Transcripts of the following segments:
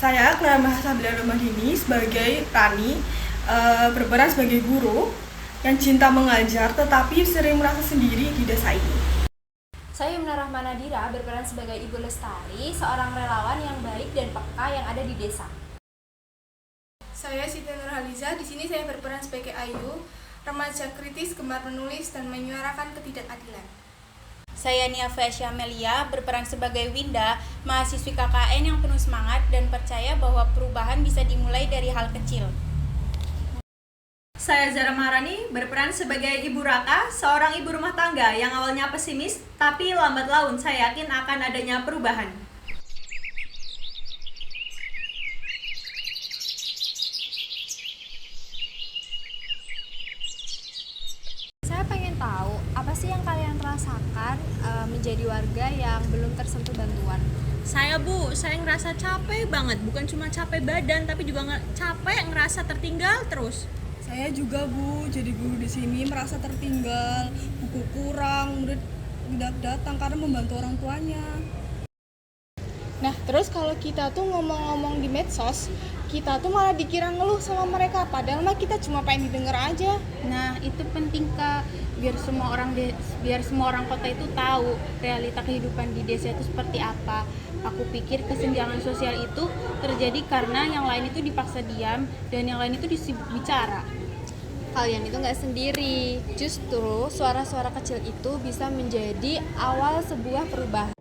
Saya Clara Mahasabila Ramadhini sebagai Rani, berperan sebagai guru yang cinta mengajar tetapi sering merasa sendiri di desa ini. Saya Yumna Rahmanadira berperan sebagai Ibu Lestari, seorang relawan yang baik dan peka yang ada di desa. Saya Siti Nurhaliza, di sini saya berperan sebagai Ayu, remaja kritis, gemar menulis dan menyuarakan ketidakadilan. Saya Nia Fasya Melia berperan sebagai Winda, mahasiswi KKN yang penuh semangat dan percaya bahwa perubahan bisa dimulai dari hal kecil. Saya Zara Maharani berperan sebagai Ibu Raka, seorang ibu rumah tangga yang awalnya pesimis, tapi lambat laun saya yakin akan adanya perubahan. Saya pengen tahu, apa sih yang kalian rasakan menjadi warga yang belum tersentuh bantuan? Saya ngerasa capek banget, bukan cuma capek badan, tapi juga capek ngerasa tertinggal terus. Saya juga Bu, jadi guru di sini merasa tertinggal, buku kurang, murid tidak datang karena membantu orang tuanya. Nah, terus kalau kita tuh ngomong-ngomong di medsos, kita tuh malah dikira ngeluh sama mereka, padahal mah kita cuma pengen didengar aja. Nah, itu penting Kak, biar semua orang kota itu tahu realita kehidupan di desa itu seperti apa. Aku pikir kesenjangan sosial itu terjadi karena yang lain itu dipaksa diam dan yang lain itu disibuk bicara. Kalian itu nggak sendiri, justru suara-suara kecil itu bisa menjadi awal sebuah perubahan.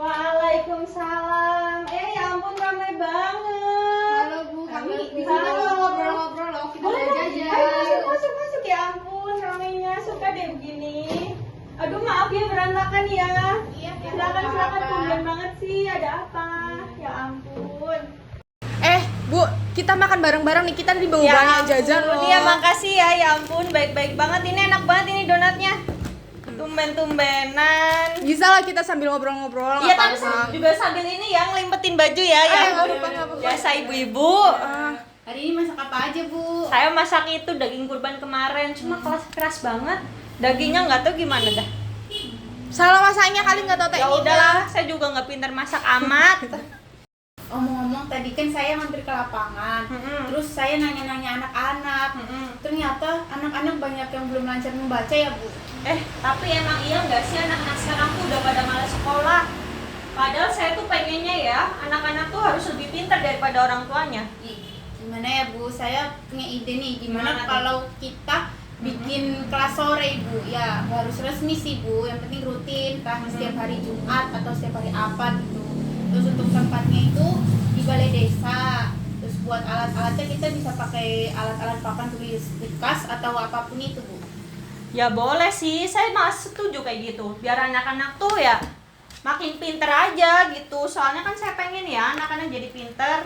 Waalaikumsalam. Ya ampun ramai banget. Halo Bu, kami di sini Halo. ngobrol-ngobrol loh, kita Boleh, mau jajan. ayo masuk ya ampun ramainya, suka deh begini. Aduh maaf ya berantakan ya. Iya, Silakan apa-apa. tumben banget sih, ada apa? Ya ampun. Bu, kita makan bareng-bareng nih, kita dibawa banyak jajan loh. Iya makasih ya ampun, baik-baik banget. Ini enak banget ini donatnya. Tumben-tumbenan. Bisa lah kita sambil ngobrol-ngobrol. Iya tapi juga sambil ini ya ngelimpetin baju ya. nggak apa-apa. Biasa ibu-ibu. Hari ini masak apa aja Bu? Saya masak itu daging kurban kemarin, cuma keras banget. Dagingnya nggak tahu gimana dah. Salah masaknya kali nggak tahu Ya udahlah, saya juga nggak pintar masak amat. Omong-omong tadi kan saya mampir ke lapangan, terus saya nanya-nanya anak-anak. Ternyata anak-anak banyak yang belum lancar membaca ya Bu. Tapi emang iya nggak sih anak-anak sekarang tuh udah pada malas sekolah? Padahal saya tuh pengennya ya, anak-anak tuh harus lebih pintar daripada orang tuanya. Gimana ya Bu, saya punya ide nih, gimana Gimana tuh? kalau kita bikin kelas sore Bu, ya nggak harus resmi sih Bu, yang penting rutin, entah setiap hari Jumat atau setiap hari apa gitu. Terus untuk tempatnya itu di balai desa, terus buat alat-alatnya kita bisa pakai alat-alat papan tulis bekas atau apapun itu Bu. Ya boleh sih, saya malah setuju kayak gitu. Biar anak-anak tuh ya makin pinter aja gitu. Soalnya kan saya pengen ya anak-anak jadi pinter.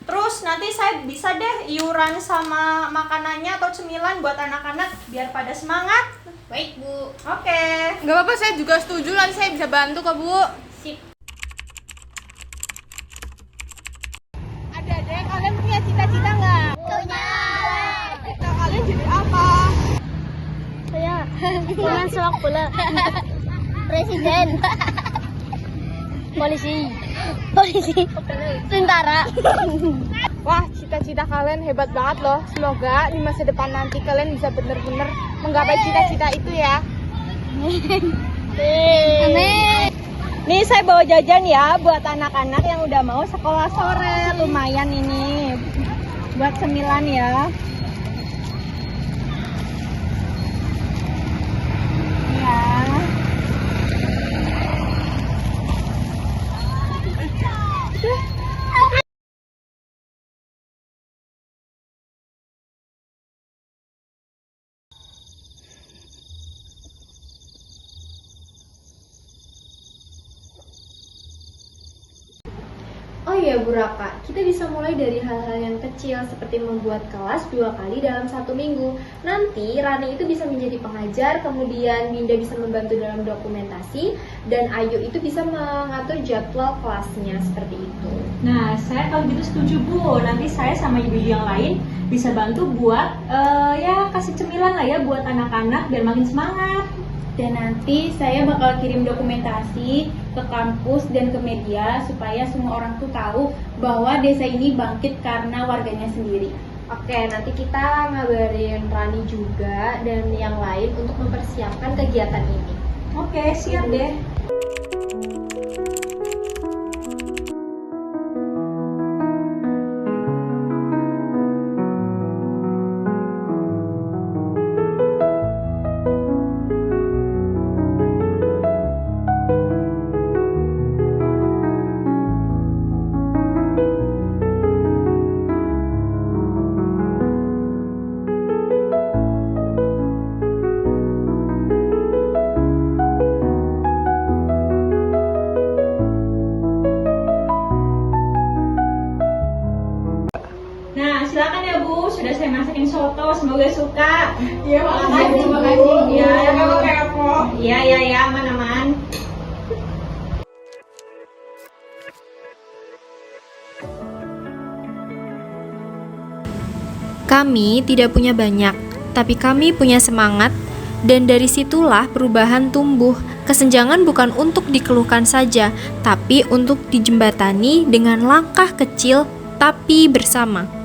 Terus nanti saya bisa deh iuran sama makanannya atau cemilan buat anak-anak biar pada semangat. Baik Bu. Oke. Nggak apa-apa, saya juga setuju, nanti saya bisa bantu kok Bu. Sip. Adik-adik, kalian punya cita-cita nggak? Punya. Cita kalian jadi apa? Saya pemain sepak bola. Presiden. Polisi. Tentara. Wah, cita-cita kalian hebat banget loh. Semoga di masa depan nanti kalian bisa benar-benar menggapai cita-cita itu ya. Amin. Nih saya bawa jajan ya buat anak-anak yang udah mau sekolah sore. Lumayan ini buat cemilan ya. Ya. Oh ya Bu Raka, kita bisa mulai dari hal-hal yang kecil seperti membuat kelas 2 kali dalam 1 minggu. Nanti Rani itu bisa menjadi pengajar, kemudian Dinda bisa membantu dalam dokumentasi, dan Ayu itu bisa mengatur jadwal kelasnya seperti itu. Nah, saya kalau gitu setuju Bu. Nanti saya sama ibu-ibu yang lain bisa bantu buat ya kasih cemilan lah ya buat anak-anak biar makin semangat. Dan nanti saya bakal kirim dokumentasi ke kampus dan ke media supaya semua orang tuh tahu bahwa desa ini bangkit karena warganya sendiri. Oke, nanti kita ngabarin Rani juga dan yang lain untuk mempersiapkan kegiatan ini. Oke, siap deh. Nah, silakan ya Bu, sudah saya masakin soto, semoga suka. Iya, makasih. Iya, Kepo. iya, aman-aman. Kami tidak punya banyak, tapi kami punya semangat, dan dari situlah perubahan tumbuh. Kesenjangan bukan untuk dikeluhkan saja, tapi untuk dijembatani dengan langkah kecil tapi bersama.